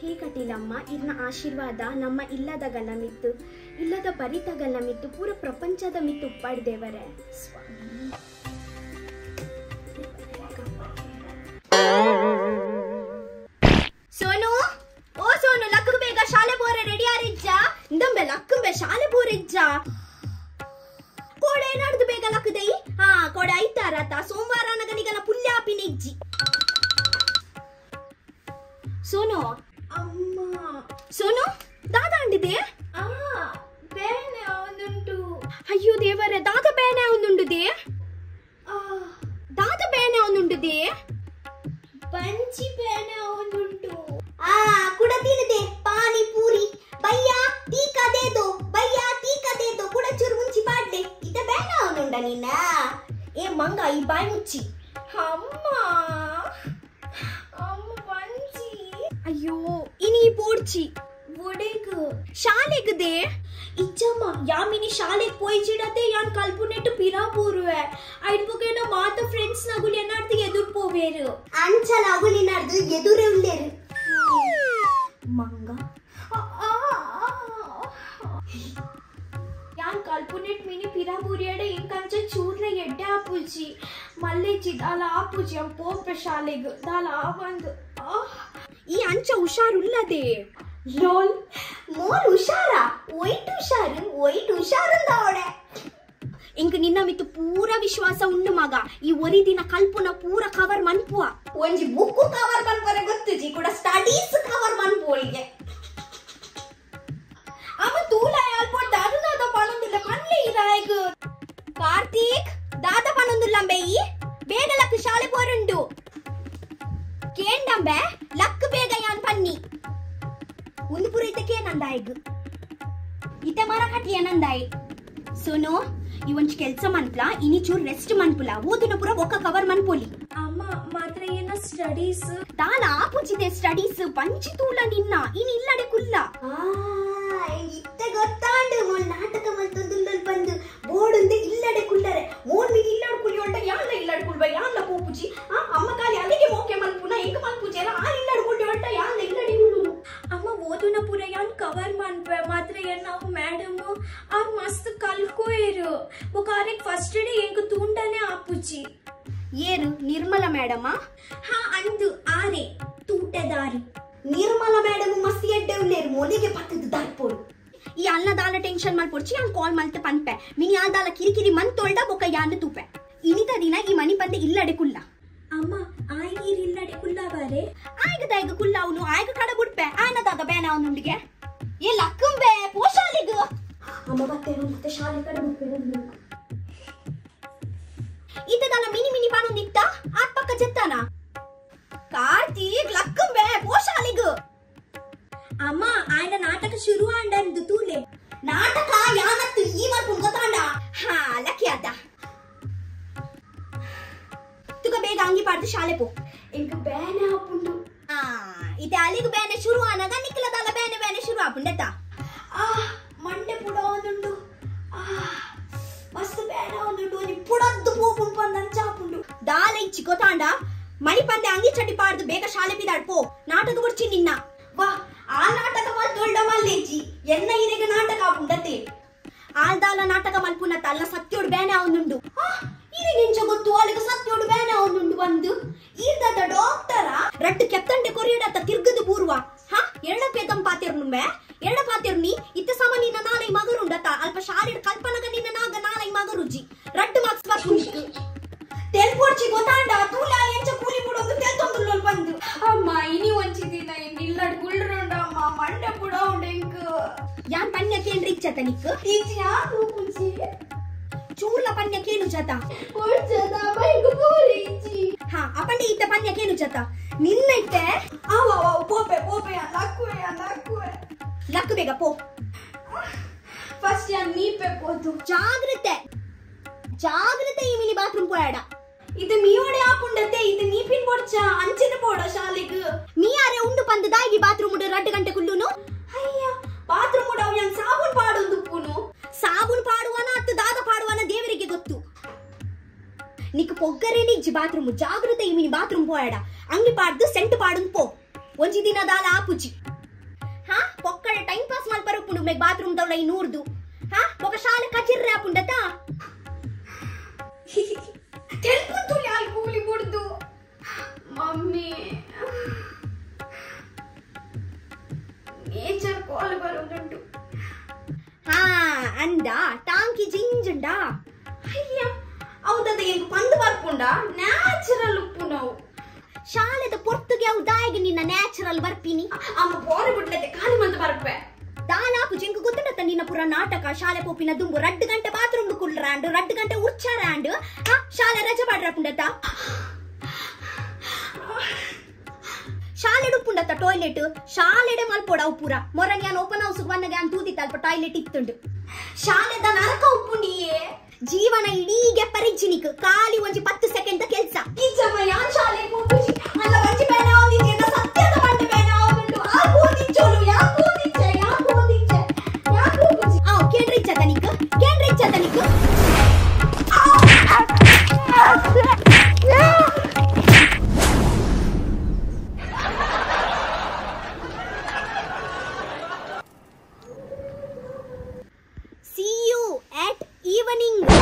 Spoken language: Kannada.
ಹೇ ಕಟೀಲಮ್ಮ, ಇನ್ನ ಆಶೀರ್ವಾದ ನಮ್ಮ ಇಲ್ಲದ ಗಲ್ಲ ಮಿತ್ತು, ಇಲ್ಲದ ಪರಿತ ಗಲ್ಲ ಮಿತ್ತು, ಪೂರ ಪ್ರಪಂಚದ ಮಿತ್ತು ಉಪ್ಪಾಡ್ದೇವರೇ ಸ್ವಾಮಿ. ಸೋನು, ಓ ಸೋನು, ಲಕ್ಕು ಬೇಗ ಶಾಲೆ ಬೋರೆ ರೆಡಿ ಆರಿಜ್ಜ? ಇಂದಂಬೆ ಲಕ್ಕಂಬೆ ಶಾಲೆ ಬೋರಿಜ್ಜ ಕೋಡೆ ನಡ್ದು ಬೇಗ ಲಕ್ಕದೈ. ಹಾ ಕೋಡೆ ಐತಾರತ ಸೋಮವಾರ ನಗನಿಗನ ಪುಲ್ಯಾಪಿನ ಇಜ್ಜಿ. ಸೋನು ಅಮ್ಮ, ಸೋನು ದಾದ ಅಂಡಿದೆ? ಬೇನೆ ಒಂದುಂಟು. ಅಯ್ಯೋ ದೇವರೇ, ದಾದ ಬೇನೆ ಒಂದುಂಡುದೆ? ದಾದ ಬೇನೆ ಒಂದುಂಡುದೆ? ಪಂಚಿ ಬೇನೆ ಒಂದುಂಟು. ಕುಡತಿನದೆ ಪಾನಿಪೂರಿ ಭಯ್ಯ ತೀಕ ದೇದೋ, ಭಯ್ಯ ತೀಕ ದೇದೋ, ಕುಡ ಚೂರು ಮುಂಚಿ ಪಾಡ್ದೆ. ಇತ ಬೇನೆ ಒಂದುಂಡ ನಿನ್ನ? ಏ ಮಂಗ, ಈ ಬಾಯಿ ಮುಚ್ಚಿ. ಅಮ್ಮ ಅಮ್ಮ ಪಂಚಿ. ಅಯ್ಯೋ ಇನಿ ಪೋಡ್ಚಿ ಒಡೆಗು ಶಾಲೆಗದೆ ಇಚ್ಚಮ್ಮ ಯಾಮಿನಿ ಶಾಲೆಗೆ ಪೋಯ್ಚಿಡತೆ ಯಾನ್ ಕಲ್ಪುನೆಟ್ಟು ಪಿರಾ ಪೂರುವೆ ಐಡ್ಬುಕೇನ ಮಾತ ಫ್ರೆಂಡ್ಸ್ ನಗುಲಿ ಎನ್ನಾಡ್ದು ಎದುರು ಪೋವೇರು ಅಂಚಲ ಅಗುಲಿ ನಡ್ದು ಎದುರೇ ಉಳ್ಳೇರು ಮಂಗ. ಯಾನ್ ಕಲ್ಪುನೆಟ್ ಮಿನಿ ಪಿರಾ ಪೂರಿಯಡೆ ಇಂಕಂಚ ಚೂರ್ಲೆ ಎಡ್ಡೆ ಆಪುಜಿ ಮಲ್ಲೆಜಿ ದಾಲ ಆಪುಜಿ ಅಂ ಪೋಪೆ ಶಾಲೆಗು ದಾಲ ಆವಂದು. ಈ ಅಂಚ ಹುಷಾರುಲ್ಲದೆ ಲೋಲ್ ಮೋಲ್ ಹುಷಾರ ಒಯ್ಟ್ ಹುಷಾರುಂದವಡೆ. ಇಂಕ ನಿನ್ನ ಮಿತ್ತು ಪೂರ ವಿಶ್ವಾಸ ಉಂಡು ಮಗ. ಈ ಒರಿ ದಿನ ಕಲ್ಪುನ ಪೂರ ಕವರ್ ಮನ್ಪುವ. ಒಂಜಿ ಬುಕ್ಕು ಕವರ್ ಮನ್ಪರೆ ಗೊತ್ತುಜಿ, ಕೂಡ ಸ್ಟಡೀಸ್ ಕವರ್ ಮನ್ಪೋಳಿಗೆ. ಅಮ್ಮ ತೂಲ ಯಾಲ್ಪೋಡ್ ದಾದ ದಾದ ಪಣೊಂದಿಲ್ಲ ಕಣ್ಲೆ ಇರಾಯ್ಗ. ಕಾರ್ತಿಕ್ ದಾದ ಪಣೊಂದಿಲ್ಲ ಬೇಯಿ, ಬೇಗ ಲಕ್ ಶಾಲೆ ಪೋರುಂಡು. ಕೇಂಡಂಬೆ ಲಕ್ ಬೇಗ ಯಾನ್ ಪನ್ನಿ ಒಂದು ಪುರ ಇತಕ್ಕೆ ನಂದಾಯ್ಗ ಇತ ಮರ ಕಟ್ಟಿಯ ನಂದಾಯ್. ಸೋನು ಇವಂಚ್ ಕೆಲ್ಸ ಮನ್ಪುಲ, ಇನಿ ಚೂರ್ ರೆಸ್ಟ್ ಮನ್ಪುಲ, ಓದಿನ ಪುರ ಒಕ್ಕ ಕವರ್ ಮನ್ಪೋಲಿ. ಅಮ್ಮ ಮಾತ್ರ ಏನ ಸ್ಟಡೀಸ್ ದಾನ ಆಪುಚಿದೆ ಸ್ಟಡೀಸ್ ಪಂಚಿ ತೂಲ ನಿನ್ನ ಇನಿ ಇಲ್ಲಡೆ ಕುಲ್ಲ. ಇತ್ತ ಗೊತ್ತಾಂಡು ಮೋಲ್ ನಾಟಕ ಮಲ್ತೊಂದುಲ್ಲಲ್ ಬಂದು ಬೋಡುಂದೆ ಇಲ್ಲಡೆ ಕುಲ್ಲರೆ ಮೋಲ್ ಮಿನಿ ಇಲ್ಲಡ್ ಕುಲಿ ಹೊಂಟ ಯಾನ್ಲ ಇಲ್ಲಡ್ ಕುಲ್ಬ ಯಾನ್ಲ ಪೋಪುಜಿ. ಅಮ್ಮ ಕಾಲಿ ಅಲ್ಲಿಗೆ ಮೋಕೆ ಮಲ್ಪುನ ಎಂಕ ಮಲ್ಪುಜಿ ಅಲ್ಲ ಆ ಇಲ್ಲಡ್ ಕುಲಿ ಹೊಂಟ ಯಾನ್ಲ ಇಲ್ಲಡಿ ಕುಲ್ಲು. ಅಮ್ಮ ಓದುನ ಪುರ ಯಾನ್ ಕವರ್ ಮನ್ಪೆ ಮಾತ್ರ ಏನ್ ನಾವು ಮೇಡಮ್ ಅವ್ರು ಮಸ್ತ್ ಕಲ್ಕೋಯರು ಬೊಕಾರೆಗ್ ಫಸ್ಟ್ ಡೇ ಎಂಕ ತೂಂಡನೆ ಆಪುಜಿ. ಏರು ನಿರ್ಮಲ ಮೇಡಮ? ಹಾ ಅಂದು ಆರೆ ತೂಟದಾರಿ ನಿರ್ಮಲ ಮೇಡಮ್ ಮಸ್ತ್ ಎಡ್ಡೆ ಉಳ್ಳೇರು ಮೊಲಿಗೆ ಪತ್ತದ ದಾರ್ಪೋಡು. ಈ ಅಲ್ಲದಾಲ ಟೆನ್ಷನ್ ಮಲ್ಪೊಡ್ಚಿ ಯಾನ್ ಕಾಲ್ ಮಲ್ತೆ ಪನ್ಪೆ ಮಿನಿ ಆದಾಲ ಕಿರಿಕಿರಿ ಮನ್ ತೊಳ್ಡ ಬೊಕ ಯಾನ್ ತೂಪೆ. ಇನಿತ ದಿನ ಈ ಮನಿ ಪಂದೆ ಇಲ್ಲಡೆ ಕುಲ್ಲ. ಅಮ್ಮ ಆಯ್ಗೀರ್ ಇಲ್ಲಡೆ ಕುಲ್ಲವಾರೆ ಆಯ್ಗದಾಯ್ಗ ಕುಲ್ಲ ಅವನು ಆಯ್ಗ ಕಡ ಬಿಡ್ಪೆ ಆನದಾಗ ಬೇನ ಅವನುಂಡಿಗೆ. ಏ ಲಕ್ಕಂಬೆ ಪೋಶಾಲಿಗ ಅಮ್ಮ ಮತ್ತೆ ಶಾಲೆ ಕಡೆ ಬಿಡ್ಪೆ. ಇತದಲ್ಲ ಮಿನಿ ಮಿನಿ ಪಾನೊಂದಿತ್ತ ಆತ್ ಪಕ್ಕ ಜೆತ್ತಾನ. ಕಾರ್ತಿಕ್ ಲಕ್ಕಂಬೆ ಪೋಶಾಲಿಗ. ಅಮ್ಮ ಆಯ್ನ ನಾಟಕ ಶುರು ಅಂಡಂದು ತೂಲೆ ನಾಟಕ ಯಾನತ್ತು ಈ ಮಲ್ಪುನ್ ಗೊತ್ತಾಂಡ. ಹಾ ಲಕ್ಕಿ ಆತ ತುಕ ಬೇಗ ಅಂಗಿ ಪಾಡ್ದು ಶಾಲೆ ಪೋ. ಎಂಕ ಬೇನೆ ಆಪುಂಡು. ಇತೆ ಅಲ್ಲಿಗ ಬೇನೆ ಶುರು ಆನಾಗ ನಿಕ್ಲದಲ್ಲ ಬೇನೆ ಬೇನೆ ಶುರು ಆಪುಂಡೆತ. ಮಂಡೆ ಪುಡ ಒಂದುಂಡು ಮಸ್ತ್ ಬೇನೆ ಒಂದುಂಡು ಒಂಜಿ ಪುಡದ್ದು ಪೋಪುನ್ ಪಂದಂಚ ಆಪುಂಡು. ದಾಲ ಇಚ್ಚಿ ಗೊತ್ತಾಂಡ ಮಣಿ ಪಂದೆ ಅಂಗಿ ಚಟಿ ಪಾಡ್ದು ಬೇಗ ಶಾಲೆ ಬಿದಾಡ್ ಪೋ. ನಾಟಕ ಬರ್ಚಿ ನಿನ್ನ ವಾ ಆ ನಾಟಕ ಮಲ್ ದೊಡ್ಡ ಮಲ್ಲೇಜಿ ಎನ್ನ ಇರೆಗ ನಾಟಕ ಆಪುಂಡತೆ. ಆಲ್ದಾಲ ನಾಟಕ ಮಲ್ಪುನತ ಅಲ್ಲ ಸತ್ಯೋಡು ಬೇನೆ ಅವನುಂಡು. ಇರೆಗೆಂಚ ಗೊತ್ತು ಅಲ್ಲಿಗ ಸತ್ಯೋಡು ಬೇನೆ ಅವನುಂಡು ಬಂದು ಈರ್ದಾದ ಡಾಕ್ಟರ ರಟ್ಟು ಕೆತ್ತಂಡೆ ಕೊರಿಯಡತ್ತ ತಿರ್ಗದು ಪೂರ್ವ. ಹಾ ಎರಡ ಪೇದಂ ಪಾತಿರ್ನುಂಬೆ ಎರಡ ಪಾತಿರ್ನಿ ಇತ್ತ ಸಮ ನಿನ್ನ ನಾಲೈ ಮಗರುಂಡತ ಅಲ್ಪ ಶಾಲೆಡ್ ಕಲ್ಪನಗ ನಿನ್ನ ನಾಗ ನಾಲೈ ಮಗರುಜಿ ರಟ್ಟು ಮಾರ್ಕ್ಸ್ ಬರ್ಪುನಿಕ್ಕು ತೆಲ್ಪೊಡ್ಚಿ ಗೊತ್ತಾಂಡ ತೂಲ ಎಂಚ ಕೂಲಿ ಬಿಡೋದು ತೆಲ್ತೊಂದುಲ್ಲೋಲ್ ಬಂದು. ಅಮ್ಮ ಇನಿ ಒಂಚಿ ದಿನ ಎಂಗ್ ಇಲ್ಲಡ್ ಗುಳ್ರುಂಡ ಅಮ್ಮ ಮಂಡೆ ಪುಡ ಉಂಡೆಂಕ್ ಯಾನ್ ಪನ್ಯ ಕೇಂದ್ರ ಇಚ್ಚತ ನಿಕ್ಕು ಈಚಿ ಯಾರು ಪುಂಚಿ ಚೂರ್ಲ ಪನ್ಯ ಕೇನು ಜತ ಓಡ್ಜದ ಬೈಗು ಪೂರಿ ಇಚ್ಚಿ. ಹಾ ಅಪಂಡೆ ಇತ್ತ ಪನ್ಯ ಕೇನು ಜತ ನಿನ್ನ ಇತ್ತೆ ಆವ ಪೋಪೆ ಪೋಪೆ ಲಕ್ಕುವೆ ಲಕ್ಕು ಬೇಗ ಪೋ. ಫಸ್ಟ್ ಯಾನ್ ನೀಪೆ ಪೋದು ಜಾಗ್ರತೆ ಜಾಗ್ರತೆ ಈ ಮಿನಿ ಬಾತ್ರೂಮ್ ಪೋಯಾಡ. ಇದು ಮೀಯೋಡೆ ಆಪುಂಡತೆ ಇದು ನೀಪಿನ್ ಪೊಡ್ಚ ಅಂಚಿನ ಪೋಡ ಶಾಲೆಗ್ ಮೀ ಯಾರೆ ಉಂಡು ಪಂದ ದಾಗಿ ಬಾತ್ರೂಮ್ ಉಡ 2 ಗಂಟೆ ಕುಲ್ಲುನು. ಅಯ್ಯ ಬಾತ್ರೂಮ್ ಉಡ ಯಾನ್ ಸಾಬೂನ್ ಪಾಡೊಂದು ಪುನು ಸಾಬೂನ್ ಪಾಡುವನ ಅತ್ತ ದಾದ ಪಾಡುವನ ದೇವರಿಗೆ ಗೊತ್ತು. ನಿಕ್ ಪೊಗ್ಗರೇಲಿ ಇಜ್ಜಿ ಬಾತ್ರೂಮ್ ಜಾಗ್ರತೆ ಈ ಮಿನಿ ಬಾತ್ರೂಮ್ ಪೋಯಾಡ ಅಂಗಿ ಪಾಡ್ದು ಸೆಂಟ್ ಪಾಡುನ್ ಪೋ ಒಂಜಿ ದಿನ ದಾಲ ಆಪುಜಿ. ಹಾ ಪೊಕ್ಕಡೆ ಟೈಮ್ ಪಾಸ್ ಮಲ್ಪರಪ್ಪುಂಡು ಮೇಗ್ ಬಾತ್ರೂಮ್ ದೌಡ ಈ ನೂರ್ದು ಹಾ ಬೊಕ ಶಾಲೆ ಕಚಿರ್ರೆ ಆಪುಂಡತ ತೆಲ್ಪುಂತು ಯಾಲ್ ಕೂಲಿ ಬುಡ್ದು ಮಮ್ಮಿ ನೇಚರ್ ಕಾಲ್ ಬರುಂದುಂಟು ಹಾ ಅಂದ ಟಾಂಕಿ ಜಿಂಜುಂಡ ಅಯ್ಯ ಹೌದದ ಎಂಕು ಪಂದು ಬರ್ಪುಂಡ ನ್ಯಾಚುರಲ್ ಉಪ್ಪು ನಾವು ಶಾಲೆದ ಪೊರ್ತುಗೆ ಅವು ದಾಯಿಗೆ ನಿನ್ನ ನ್ಯಾಚುರಲ್ ಬರ್ಪಿನಿ ಅಮ್ಮ ಬೋರೆ ಬಿಡ್ಲತ್ತೆ ಖಾಲಿ ಮಂತ ಬರ್ಪೆ ದಾನಾಕು ಜಿಂಕು ಗೊತ್ತುಂಡತ್ತ ನಿನ್ನ ಪುರ ನಾಟಕ ಶಾಲೆ ಪೋಪಿನ ದುಂಬು 2 ಗಂಟೆ ಬಾತ್ರೂಮ್ ಕುಳ್ರಾಂಡು 2 ಗಂಟೆ ಉರ್ಚಾರಾಂಡು ಶಾಲೆ ರಜೆ ಮಾಡ್ರಪುಂಡತ್ತ ಶಾಲೆ ಡುಪ್ಪುಂಡತ್ತ ಟಾಯ್ಲೆಟ್ ಶಾಲೆಡೆ ಮಲ್ಪೋಡ ಪೂರ ಮೊರನ್ಯಾನ್ ಓಪನ್ ಹೌಸ್ ಬನ್ನಗೆ ಅಂತ ತೂದಿತ್ತ ಅಲ್ಪ ಟಾಯ್ಲೆಟ್ ಇತ್ತುಂಡು ಶಾಲೆದ ನರಕ ಉಪ್ಪುಂಡಿಯೇ ಜೀವನ ಇಡೀಗೆ ಪರಿಜಿನಿಕ್ ಖಾಲಿ ಒಂಜಿ 10 ಸೆಕೆಂಡ್ ಕೆಲ್ಸ ನಿಜಮ್ಮ ಯಾನ್ ಶಾಲೆ ಹೋಗುಜಿ ಅಲ್ಲ ಒಂಜಿ ಬೇನ ಆದಿಜಿ ನ ಸತ್ಯದ ಬಂಡೆ ಬೇನ ಆದುಂಡು ಆ ಹೋದಿಚ್ಚೋಲು ಯಾ ಹೋದಿಚ್ಚೆ ಕೇಂದ್ರಿಚ್ಚ ತನಿಕ್ See you at evening.